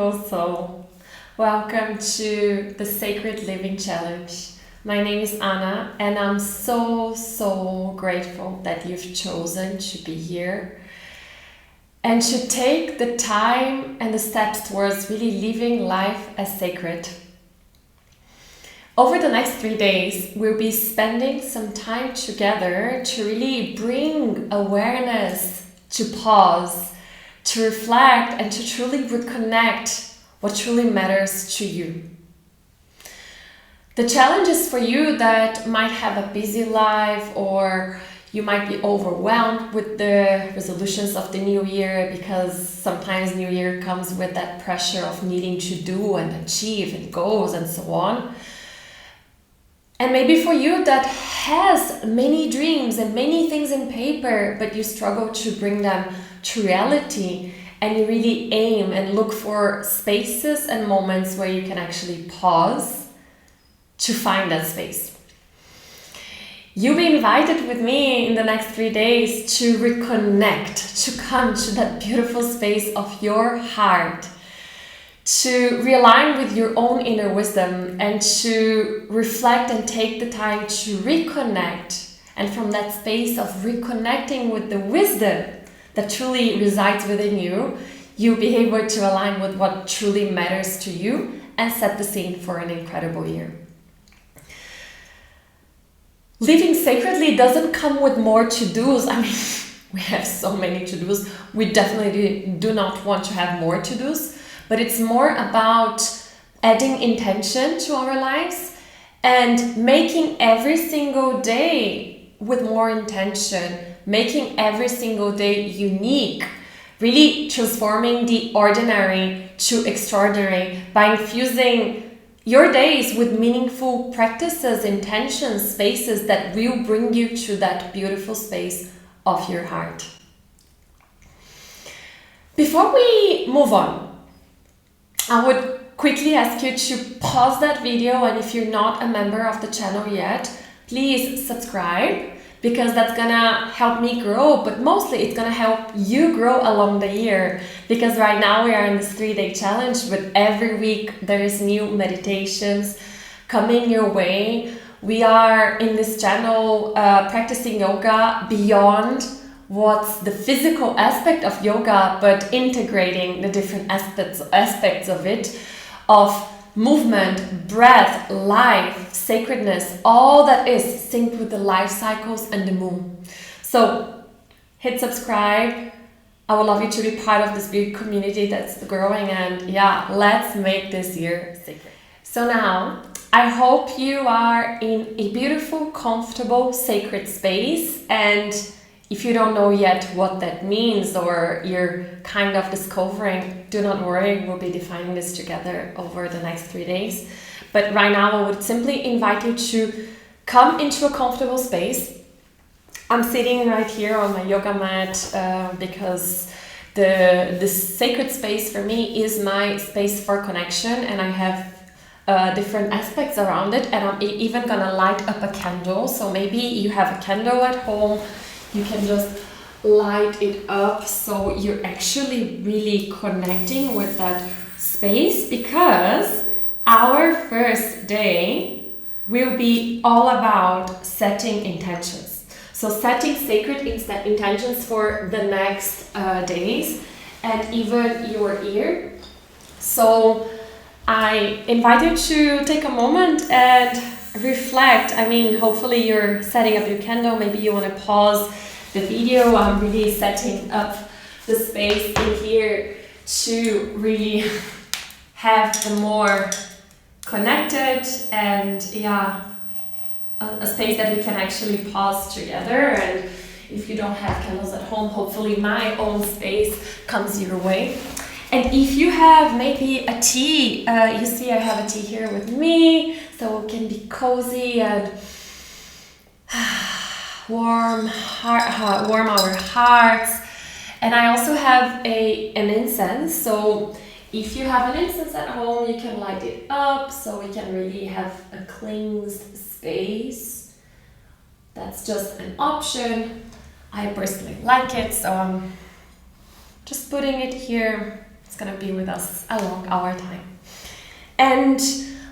beautiful soul. Welcome to the Sacred Living Challenge. My name is Anna and I'm so grateful that you've chosen to be here and to take the time and the steps towards really living life as sacred. Over the next 3 days, we'll be spending some time together to really bring awareness, to pause, to reflect, and to truly reconnect what truly matters to you. The challenge is for you that might have a busy life, or you might be overwhelmed with the resolutions of the new year, because sometimes new year comes with that pressure of needing to do and achieve and goals and so on. And maybe for you that has many dreams and many things in paper, but you struggle to bring them to reality, and you really aim and look for spaces and moments where you can actually pause to find that space. You'll be invited with me in the next 3 days to reconnect, to come to that beautiful space of your heart, to realign with your own inner wisdom and to reflect and take the time to reconnect. And from that space of reconnecting with the wisdom that truly resides within you, you'll be able to align with what truly matters to you and set the scene for an incredible year. Living sacredly doesn't come with more to-dos. I mean, we have so many to-dos. We definitely do not want to have more to-dos. But it's more about adding intention to our lives and making every single day with more intention, making every single day unique, really transforming the ordinary to extraordinary by infusing your days with meaningful practices, intentions, spaces that will bring you to that beautiful space of your heart. Before we move on, I would quickly ask you to pause that video, and if you're not a member of the channel yet, please subscribe, because that's gonna help me grow, but mostly it's gonna help you grow along the year, because right now we are in this 3-day challenge, but every week there is new meditations coming your way. We are in this channel practicing yoga beyond what's the physical aspect of yoga, but integrating the different aspects of it, of movement, breath, life, sacredness, all that is synced with the life cycles and the moon. So hit subscribe. I would love you to be part of this big community that's growing, and yeah, let's make this year sacred. So now, I hope you are in a beautiful, comfortable, sacred space, and if you don't know yet what that means, or you're kind of discovering, do not worry, we'll be defining this together over the next 3 days. But right now I would simply invite you to come into a comfortable space. I'm sitting right here on my yoga mat because the sacred space for me is my space for connection, and I have different aspects around it, and I'm even gonna light up a candle. So maybe you have a candle at home, you can just light it up so you're actually really connecting with that space, because our first day will be all about setting intentions. So setting sacred intentions for the next days and even your year. So I invite you to take a moment and reflect. I mean, hopefully you're setting up your candle. Maybe you want to pause the video. I'm really setting up the space in here to really have a more connected and a space that we can actually pause together. And if you don't have candles at home, hopefully my own space comes your way. And if you have maybe a tea, you see I have a tea here with me, so it can be cozy and warm our hearts. And I also have an incense, so if you have an incense at home, you can light it up so we can really have a cleansed space. That's just an option. I personally like it, so I'm just putting it here It's gonna be with us along our time. And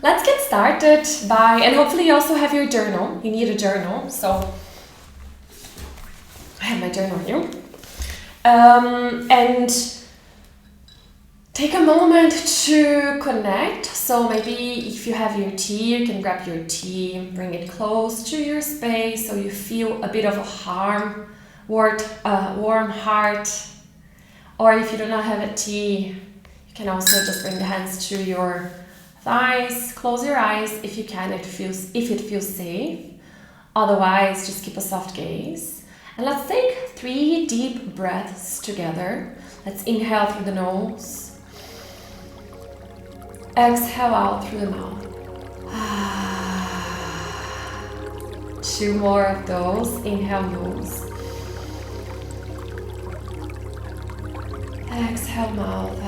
let's get started by, and hopefully you also have your journal. You need a journal, so I have my journal here. And take a moment to connect. So maybe if you have your tea, you can grab your tea, bring it close to your space so you feel a bit of a warm heart. Or if you do not have a tea, you can also just bring the hands to your thighs, close your eyes if you can, if it feels safe. Otherwise, just keep a soft gaze. And let's take 3 deep breaths together. Let's inhale through the nose. Exhale out through the mouth. 2 more of those. Inhale, nose. Exhale, mouth.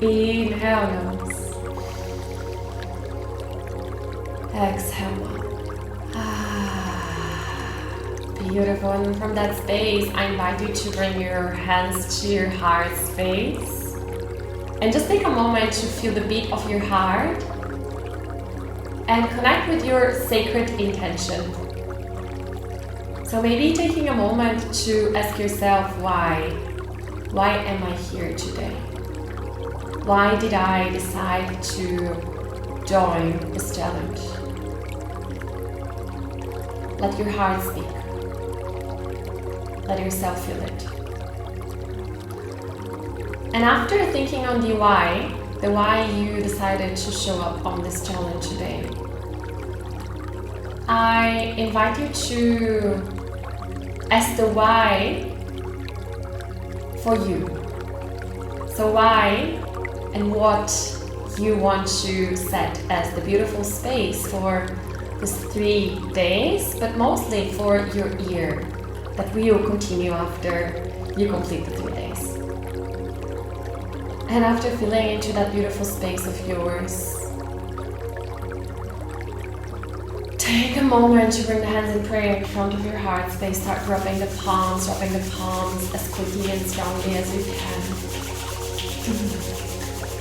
Inhale, nose. Exhale, mouth. Beautiful. And from that space, I invite you to bring your hands to your heart space. And just take a moment to feel the beat of your heart and connect with your sacred intention. So maybe taking a moment to ask yourself why. Why am I here today? Why did I decide to join this challenge? Let your heart speak. Let yourself feel it. And after thinking on the why you decided to show up on this challenge today, I invite you to ask the why for you. So why and what you want to set as the beautiful space for these 3 days, but mostly for your year that will continue after you complete the 3 days. And after feeling into that beautiful space of yours, take a moment to bring the hands in prayer in front of your heart space. Start rubbing the palms as quickly and strongly as you can.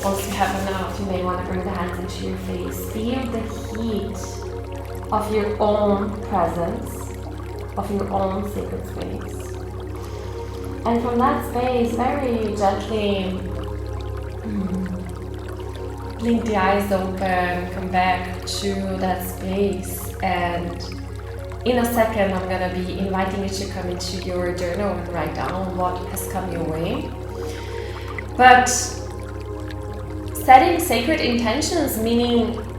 Once you have enough, you may want to bring the hands into your face. Feel the heat of your own presence, of your own sacred space. And from that space, very gently blink the eyes open, come back to that space, and in a second I'm gonna be inviting you to come into your journal and write down what has come your way. But setting sacred intentions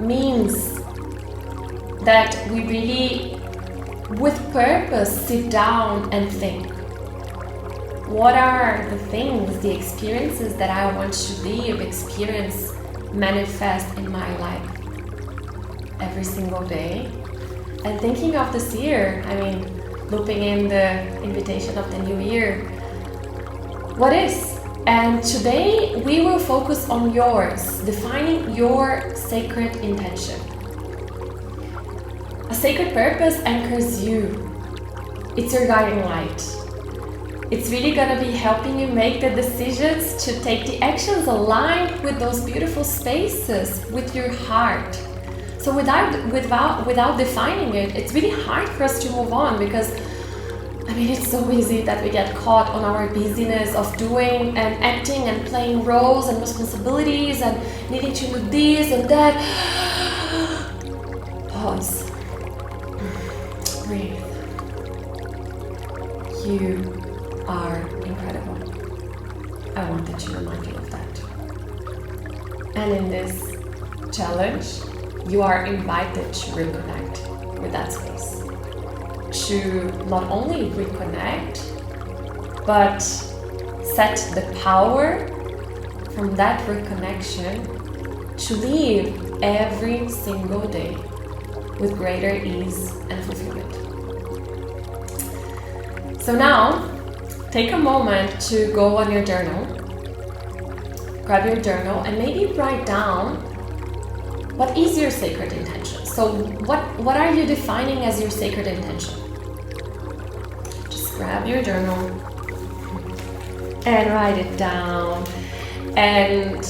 means that we really, with purpose, sit down and think. What are the things, the experiences that I want to live, experience, manifest in my life every single day? And thinking of this year, looping in the invitation of the new year, what is? And today we will focus on yours, defining your sacred intention. A sacred purpose anchors you. It's your guiding light. It's really gonna be helping you make the decisions to take the actions aligned with those beautiful spaces, with your heart. So without defining it, it's really hard for us to move on, because it's so easy that we get caught on our busyness of doing and acting and playing roles and responsibilities and needing to do this and that. Pause. Breathe. You are incredible. I wanted to remind you of that. And in this challenge, you are invited to reconnect with that space. To not only reconnect, but set the power from that reconnection to live every single day with greater ease and fulfillment. So now, take a moment to go on your journal, grab your journal, and maybe write down what is your sacred intention. So what are you defining as your sacred intention? Just grab your journal and write it down. And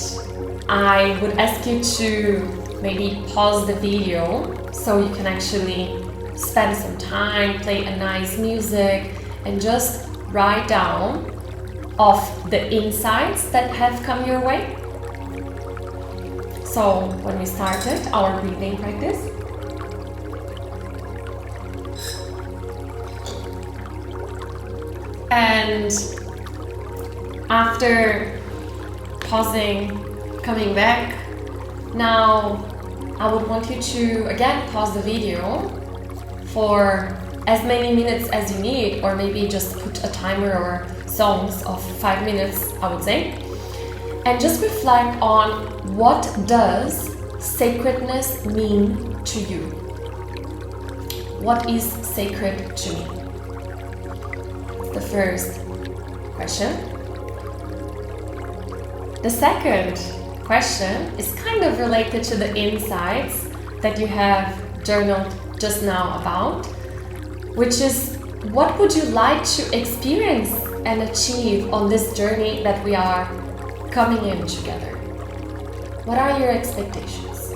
I would ask you to maybe pause the video so you can actually spend some time, play a nice music, and just write down of the insights that have come your way. So when we started our breathing practice, and after pausing, coming back, now I would want you to again pause the video for as many minutes as you need, or maybe just put a timer or songs of 5 minutes, I would say, and just reflect on what does sacredness mean to you. What is sacred to me? The first question. The second question is kind of related to the insights that you have journaled just now about, which is what would you like to experience and achieve on this journey that we are coming in together? What are your expectations?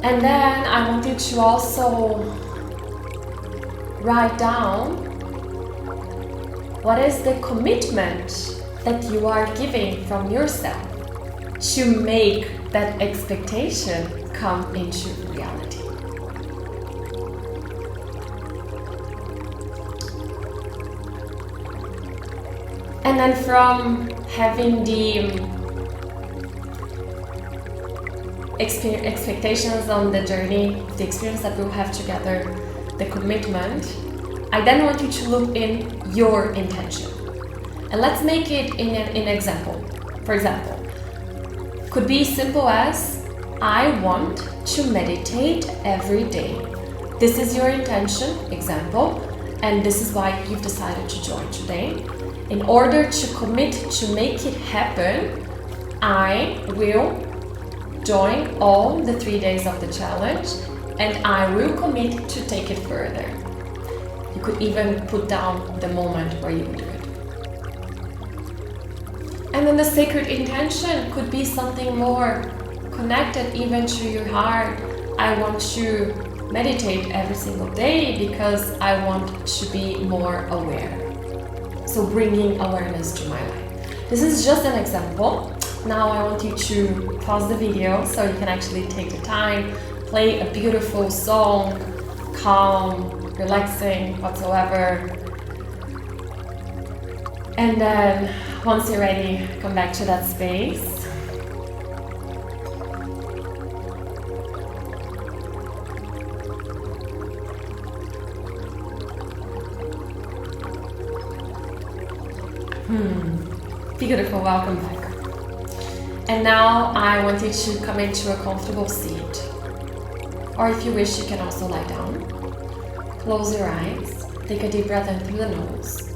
And then I want you to also write down what is the commitment that you are giving from yourself to make that expectation come into reality. And then from having the expectations on the journey, the experience that we'll have together, the commitment, I then want you to look in your intention. And let's make it in an example. For example, could be simple as, I want to meditate every day. This is your intention, example, and this is why you've decided to join today. In order to commit to make it happen, I will join all the 3 days of the challenge, and I will commit to take it further. You could even put down the moment where you do it. And then the sacred intention could be something more connected even to your heart. I want to meditate every single day because I want to be more aware. So bringing awareness to my life. This is just an example. Now I want you to pause the video so you can actually take the time, play a beautiful song, calm, relaxing, whatsoever. And then once you're ready, come back to that space. Beautiful, welcome back. And now I want you to come into a comfortable seat. Or if you wish, you can also lie down. Close your eyes. Take a deep breath in through the nose.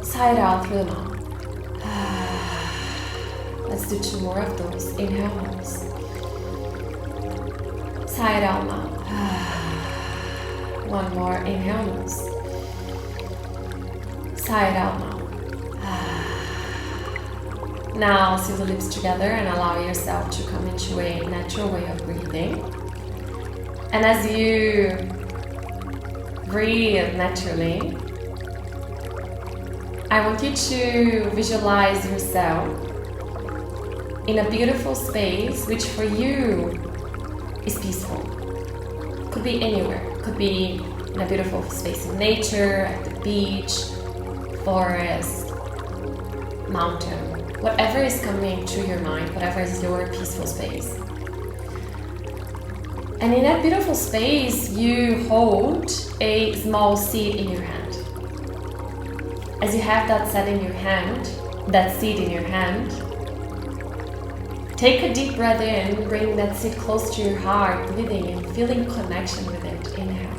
Sigh it out through the mouth. Let's do 2 more of those. Inhale, nose. Sigh it out, mouth. 1 more. Inhale, nose. Sigh it out, mouth. Now seal the lips together and allow yourself to come into a natural way of breathing. And as you breathe naturally, I want you to visualize yourself in a beautiful space which for you is peaceful. Could be anywhere. Could be in a beautiful space in nature, at the beach, forest, mountain. Whatever is coming to your mind, whatever is your peaceful space. And in that beautiful space, you hold a small seed in your hand. As you have that seed in your hand, take a deep breath in, bring that seed close to your heart, breathing and feeling connection with it. Inhale.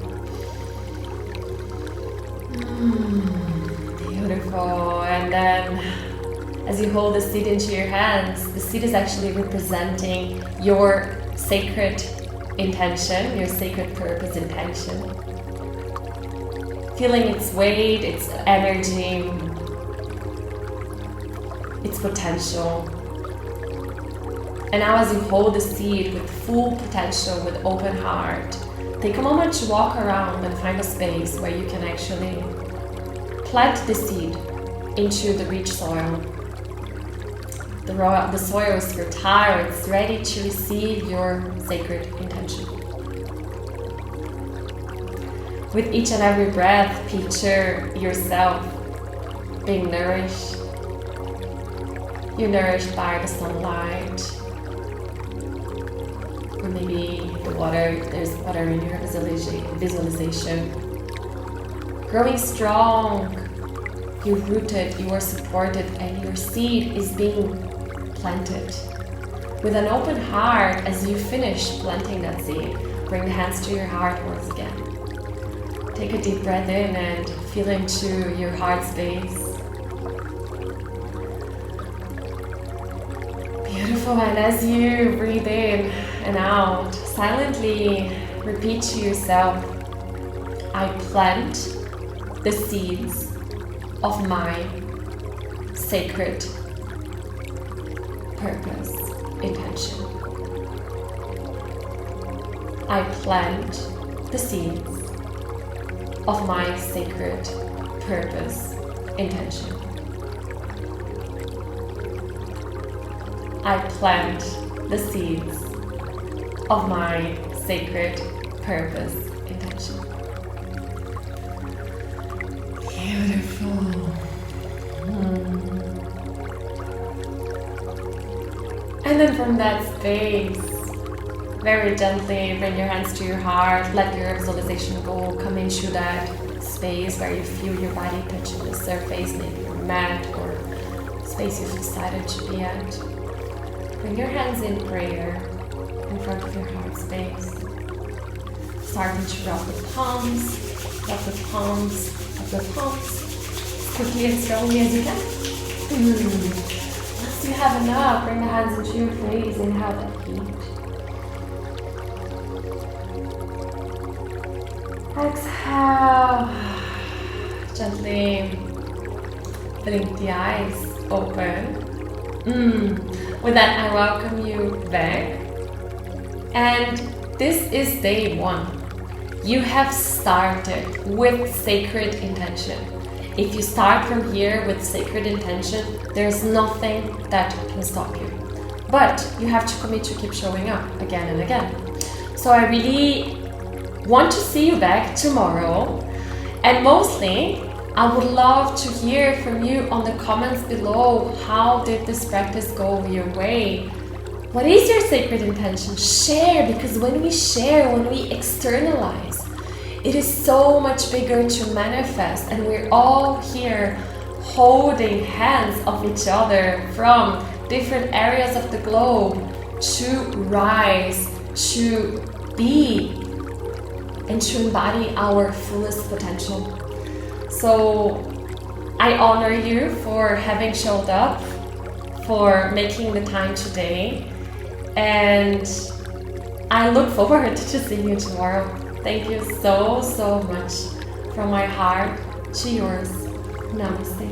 Beautiful. And then as you hold the seed into your hands, the seed is actually representing your sacred intention, your sacred purpose intention. Feeling its weight, its energy, its potential. And now as you hold the seed with full potential, with open heart, take a moment to walk around and find a space where you can actually plant the seed into the rich soil. The soil is fertile, it's ready to receive your sacred intention. With each and every breath, picture yourself being nourished. You're nourished by the sunlight, or maybe the water, there's water in your visualization. Growing strong, you're rooted, you are supported, and your seed is being planted. With an open heart, as you finish planting that seed, bring the hands to your heart once again. Take a deep breath in and feel into your heart space. Beautiful, and as you breathe in and out, silently repeat to yourself, I plant the seeds of my sacred purpose, intention. I plant the seeds of my sacred purpose, intention. I plant the seeds of my sacred purpose, intention. Beautiful. And then from that space, very gently bring your hands to your heart, let your visualization go, come into that space where you feel your body touching the surface, maybe your mat or space you've decided to be at. Bring your hands in prayer in front of your heart space. Starting to rub the palms, rub the palms, rub the palms, as quickly and slowly as you can. Once you have enough, bring the hands into your face, inhale that heat. Exhale, gently blink the eyes open. With that, I welcome you back. And this is day 1. You have started with sacred intention. If you start from here with sacred intention, there's nothing that can stop you. But you have to commit to keep showing up again and again. So I really want to see you back tomorrow. And mostly, I would love to hear from you on the comments below. How did this practice go your way? What is your sacred intention? Share, because when we share, when we externalize, it is so much bigger to manifest, and we're all here holding hands of each other from different areas of the globe to rise, to be, and to embody our fullest potential. So I honor you for having showed up, for making the time today, and I look forward to seeing you tomorrow. Thank you so much from my heart to yours. Namaste.